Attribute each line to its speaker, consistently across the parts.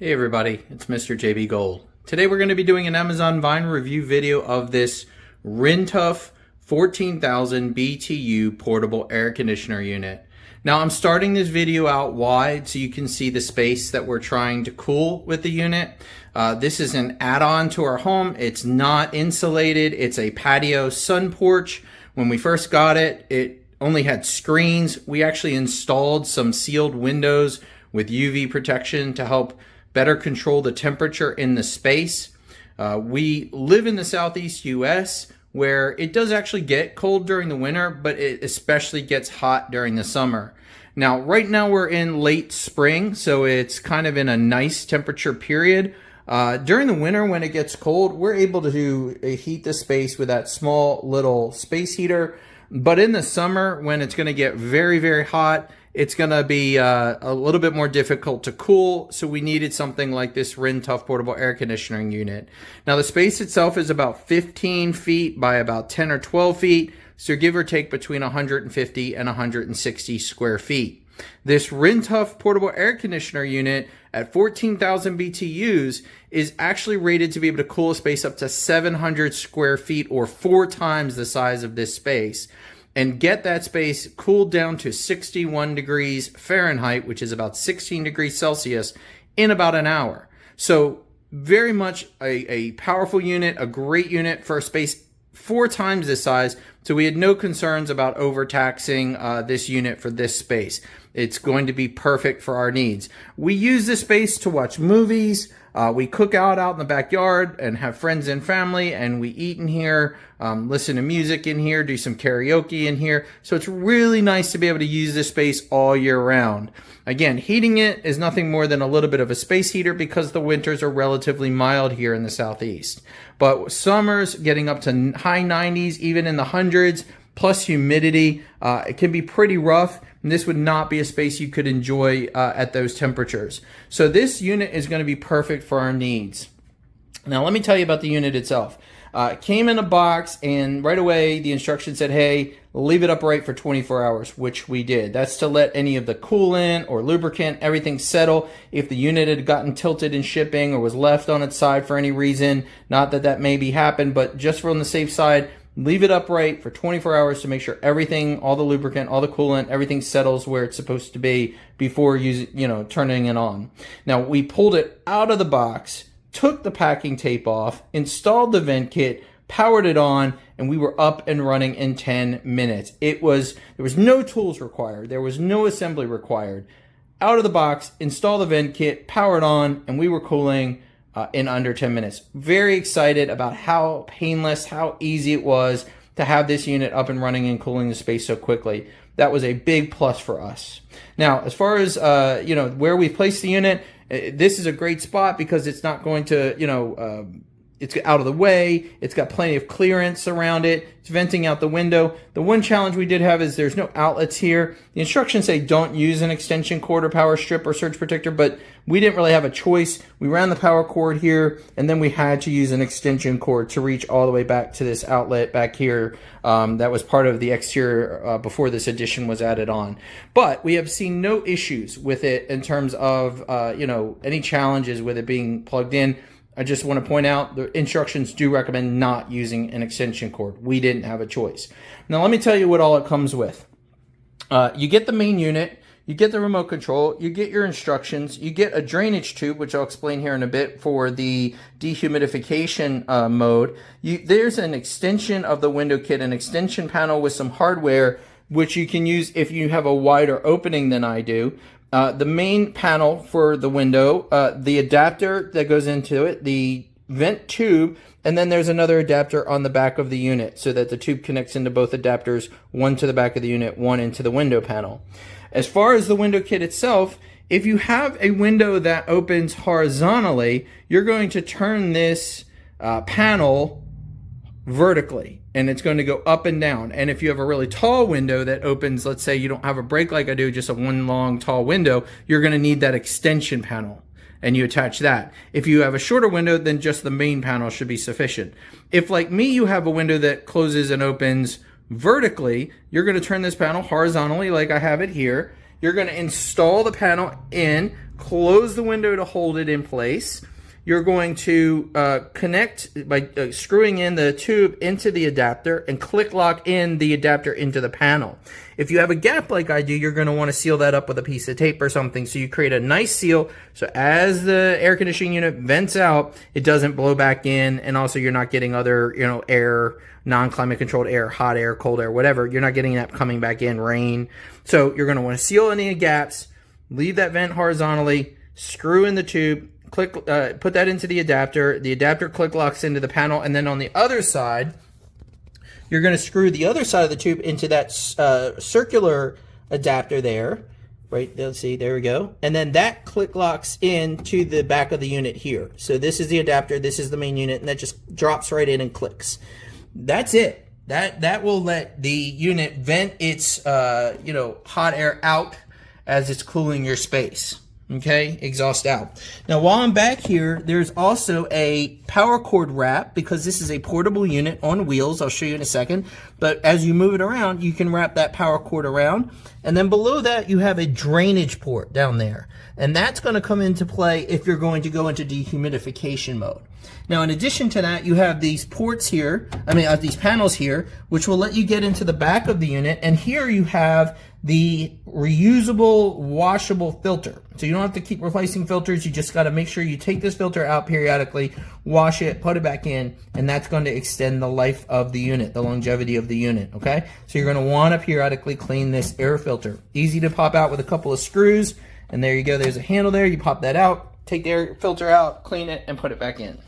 Speaker 1: Hey everybody, it's Mr. JB Gold. Today we're going to be doing an Amazon Vine review video of this Rintuf 14,000 BTU portable air conditioner unit. Now I'm starting this video out wide so you can see the space that we're trying to cool with the unit. This is an add-on to our home. It's not insulated. It's a patio sun porch. When we first got it, it only had screens. We actually installed some sealed windows with UV protection to help better control the temperature in the space. We live in the Southeast US where it does actually get cold during the winter, but it especially gets hot during the summer. Now, right now we're in late spring, so it's kind of in a nice temperature period. During the winter when it gets cold, we're able to heat the space with that small little space heater. But in the summer, when it's going to get very, very hot, it's going to be a little bit more difficult to cool, so we needed something like this Rintuf portable air conditioning unit. Now, the space itself is about 15 feet by about 10 or 12 feet, so give or take between 150 and 160 square feet. This Rintuf portable air conditioner unit at 14,000 BTUs is actually rated to be able to cool a space up to 700 square feet, or 4 times the size of this space, and get that space cooled down to 61 degrees Fahrenheit, which is about 16 degrees Celsius, in about an hour. So very much a powerful unit, a great unit for a space 4 times this size. So we had no concerns about overtaxing this unit for this space. It's going to be perfect for our needs. We use this space to watch movies. We cook out in the backyard and have friends and family, and we eat in here, listen to music in here, do some karaoke in here. So it's really nice to be able to use this space all year round. Again, heating it is nothing more than a little bit of a space heater because the winters are relatively mild here in the Southeast. But summers getting up to high 90s, even in the hundreds, plus humidity, it can be pretty rough. And this would not be a space you could enjoy at those temperatures. So this unit is going to be perfect for our needs. Now let me tell you about the unit itself. It came in a box, and right away the instructions said, hey, leave it upright for 24 hours, which we did. That's to let any of the coolant or lubricant, everything settle. If the unit had gotten tilted in shipping or was left on its side for any reason, not that that maybe happened, but just for on the safe side, leave it upright for 24 hours to make sure everything, all the lubricant, all the coolant, everything settles where it's supposed to be before turning it on. Now, we pulled it out of the box, took the packing tape off, installed the vent kit, powered it on, and we were up and running in 10 minutes. There was no tools required. There was no assembly required. Out of the box, install the vent kit, power it on, and we were cooling in under 10 minutes. Very excited about how painless, how easy it was to have this unit up and running and cooling the space so quickly. That was a big plus for us. Now, as far as where we place the unit, this is a great spot because it's not going to, it's out of the way. It's got plenty of clearance around it. It's venting out the window. The one challenge we did have is there's no outlets here. The instructions say don't use an extension cord or power strip or surge protector, but we didn't really have a choice. We ran the power cord here, and then we had to use an extension cord to reach all the way back to this outlet back here. That was part of the exterior before this addition was added on. But we have seen no issues with it in terms of any challenges with it being plugged in. I just want to point out the instructions do recommend not using an extension cord. We didn't have a choice. Now let me tell you what all it comes with. You get the main unit, you get the remote control, you get your instructions, you get a drainage tube, which I'll explain here in a bit for the dehumidification mode. There's an extension of the window kit, an extension panel with some hardware, which you can use if you have a wider opening than I do. The main panel for the window, the adapter that goes into it, the vent tube, and then there's another adapter on the back of the unit so that the tube connects into both adapters, one to the back of the unit, one into the window panel. As far as the window kit itself, if you have a window that opens horizontally, you're going to turn this panel vertically, and it's going to go up and down. And if you have a really tall window that opens, let's say you don't have a break like I do, just a one long tall window, you're going to need that extension panel, and you attach that. If you have a shorter window, then just the main panel should be sufficient. If, like me, you have a window that closes and opens vertically, you're going to turn this panel horizontally like I have it here, You're going to install the panel in, close the window to hold it in place. You're going to connect by screwing in the tube into the adapter and click lock in the adapter into the panel. If you have a gap like I do, you're going to want to seal that up with a piece of tape or something, so you create a nice seal so as the air conditioning unit vents out, it doesn't blow back in, and also you're not getting other, air, non-climate controlled air, hot air, cold air, whatever. You're not getting that coming back in, rain. So you're going to want to seal any gaps, leave that vent horizontally, screw in the tube, put that into the adapter click locks into the panel, and then on the other side, you're going to screw the other side of the tube into that circular adapter there, right? Let's see, there we go. And then that click locks into the back of the unit here. So this is the adapter, this is the main unit, and that just drops right in and clicks. That's it. That will let the unit vent its hot air out as it's cooling your space. Okay, exhaust out. Now while I'm back here, there's also a power cord wrap, because this is a portable unit on wheels. I'll show you in a second. But as you move it around, you can wrap that power cord around. And then below that, you have a drainage port down there. And that's going to come into play if you're going to go into dehumidification mode. Now, in addition to that, you have these ports here, these panels here, which will let you get into the back of the unit. And here you have the reusable, washable filter. So you don't have to keep replacing filters. You just got to make sure you take this filter out periodically, wash it, put it back in, and that's going to extend the life of the unit, the longevity of the unit, okay? So you're going to want to periodically clean this air filter. Easy to pop out with a couple of screws, and there you go. There's a handle there. You pop that out, take the air filter out, clean it, and put it back in.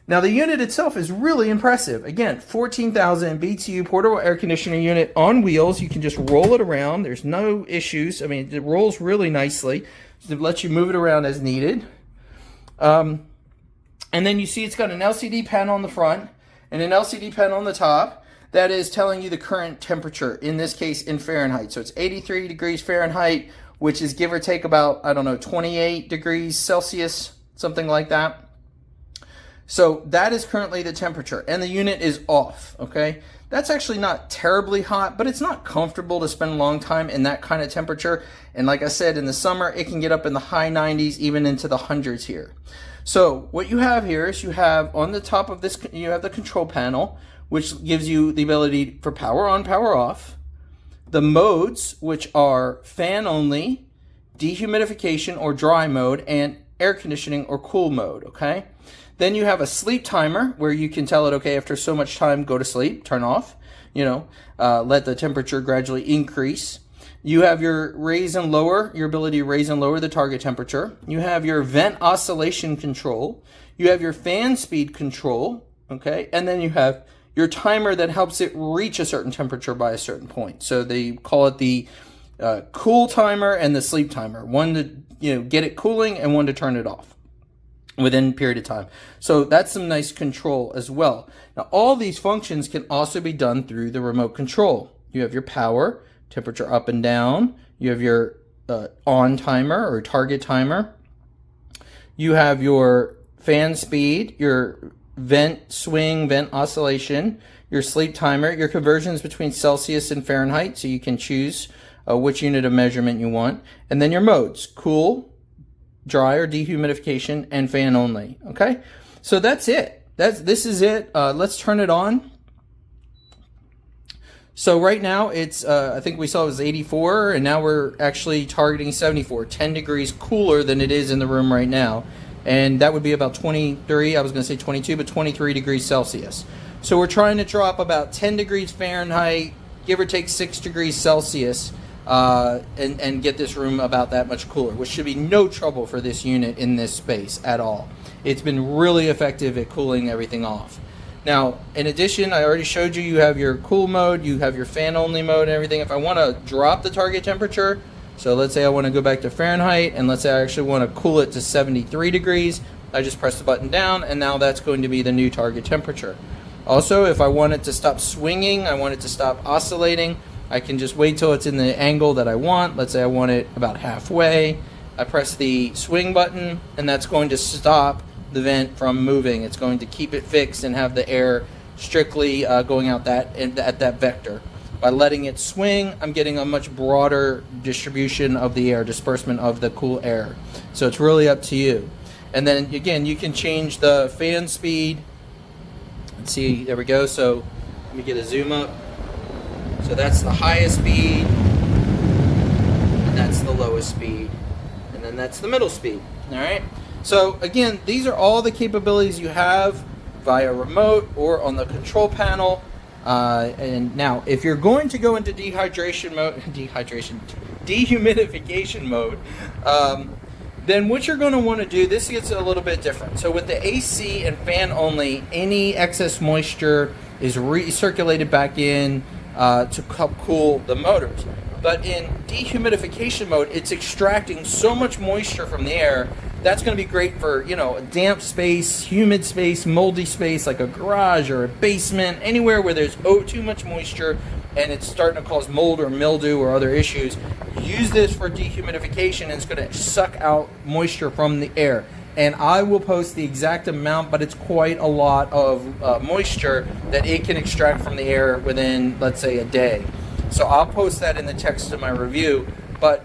Speaker 1: Now the unit itself is really impressive. Again, 14,000 BTU portable air conditioner unit on wheels. You can just roll it around. There's no issues. It rolls really nicely. It lets you move it around as needed. And then you see it's got an LCD panel on the front and an LCD panel on the top that is telling you the current temperature, in this case in Fahrenheit. So it's 83 degrees Fahrenheit, which is give or take about, 28 degrees Celsius, something like that. So that is currently the temperature, and the unit is off, okay? That's actually not terribly hot, but it's not comfortable to spend a long time in that kind of temperature. And like I said, in the summer, it can get up in the high 90s, even into the hundreds here. So what you have here is you have on the top of this, you have the control panel, which gives you the ability for power on, power off. The modes, which are fan only, dehumidification or dry mode, and air conditioning or cool mode, okay? Then you have a sleep timer where you can tell it, okay, after so much time, go to sleep, turn off, let the temperature gradually increase. You have your raise and lower, your ability to raise and lower the target temperature. You have your vent oscillation control. You have your fan speed control, okay? And then you have your timer that helps it reach a certain temperature by a certain point. So they call it the cool timer and the sleep timer. One to get it cooling and one to turn it off within a period of time. So that's some nice control as well. Now all these functions can also be done through the remote control. You have your power, temperature up and down. You have your on timer or target timer. You have your fan speed, your vent swing, vent oscillation, your sleep timer, your conversions between Celsius and Fahrenheit, so you can choose which unit of measurement you want, and then your modes, cool, dry or dehumidification, and fan only. Okay, so that's it. This is it. Let's turn it on. So right now it's I think we saw it was 84, and now we're actually targeting 74, 10 degrees cooler than it is in the room right now, and that would be about 23. I was going to say 22, but 23 degrees Celsius. So we're trying to drop about 10 degrees Fahrenheit, give or take 6 degrees Celsius. And get this room about that much cooler, which should be no trouble for this unit in this space at all. It's been really effective at cooling everything off. Now, in addition, I already showed you, you have your cool mode, you have your fan only mode and everything. If I want to drop the target temperature, so let's say I want to go back to Fahrenheit, and let's say I actually want to cool it to 73 degrees, I just press the button down, and now that's going to be the new target temperature. Also, if I want it to stop swinging, I want it to stop oscillating, I can just wait till it's in the angle that I want. Let's say I want it about halfway. I press the swing button, and that's going to stop the vent from moving. It's going to keep it fixed and have the air strictly going out at that vector. By letting it swing, I'm getting a much broader distribution of the air, disbursement of the cool air. So it's really up to you. And then again, you can change the fan speed. Let's see, there we go. So let me get a zoom up. So that's the highest speed, and that's the lowest speed, and then that's the middle speed. All right. So again, these are all the capabilities you have via remote or on the control panel. And now, if you're going to go into dehumidification mode, then what you're going to want to do, this gets a little bit different. So with the AC and fan only, any excess moisture is recirculated back in to help cool the motors. But in dehumidification mode, it's extracting so much moisture from the air. That's going to be great for, you know, a damp space, humid space, moldy space like a garage or a basement, anywhere where there's too much moisture and it's starting to cause mold or mildew or other issues. Use this for dehumidification, and it's going to suck out moisture from the air. And I will post the exact amount, but it's quite a lot of moisture that it can extract from the air within, let's say, a day. So I'll post that in the text of my review. But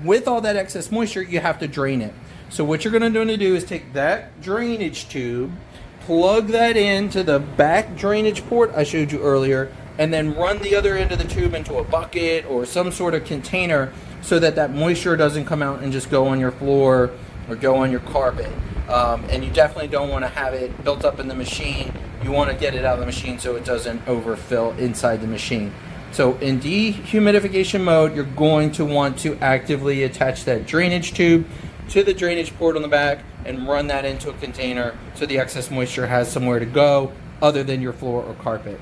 Speaker 1: with all that excess moisture, you have to drain it. So what you're going to do is take that drainage tube, plug that into the back drainage port I showed you earlier, and then run the other end of the tube into a bucket or some sort of container so that that moisture doesn't come out and just go on your floor or go on your carpet. And you definitely don't want to have it built up in the machine. You want to get it out of the machine so it doesn't overfill inside the machine. So in dehumidification mode, you're going to want to actively attach that drainage tube to the drainage port on the back and run that into a container so the excess moisture has somewhere to go other than your floor or carpet.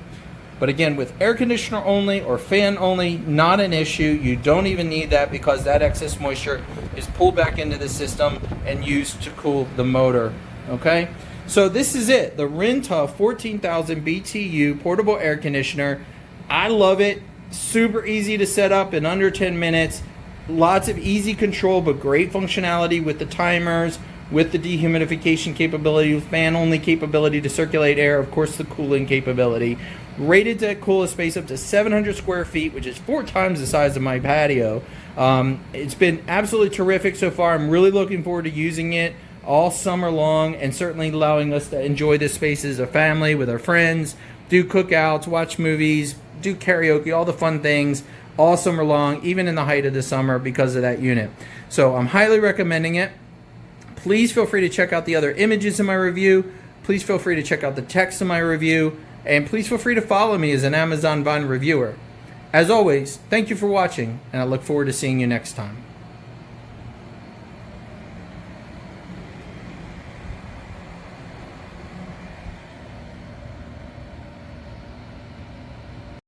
Speaker 1: But again, with air conditioner only or fan only, not an issue. You don't even need that because that excess moisture is pulled back into the system and used to cool the motor. Okay, so this is it, the Rintuf 14,000 BTU portable air conditioner. I love it. Super easy to set up in under 10 minutes. Lots of easy control, but great functionality with the timers, with the dehumidification capability, with fan only capability to circulate air, of course the cooling capability. Rated to cool a space up to 700 square feet, which is 4 times the size of my patio. It's been absolutely terrific so far. I'm really looking forward to using it all summer long, and certainly allowing us to enjoy this space as a family with our friends, do cookouts, watch movies, do karaoke, all the fun things all summer long, even in the height of the summer because of that unit. So I'm highly recommending it. Please feel free to check out the other images in my review. Please feel free to check out the text in my review. And please feel free to follow me as an Amazon Vine reviewer. As always, thank you for watching, and I look forward to seeing you next time.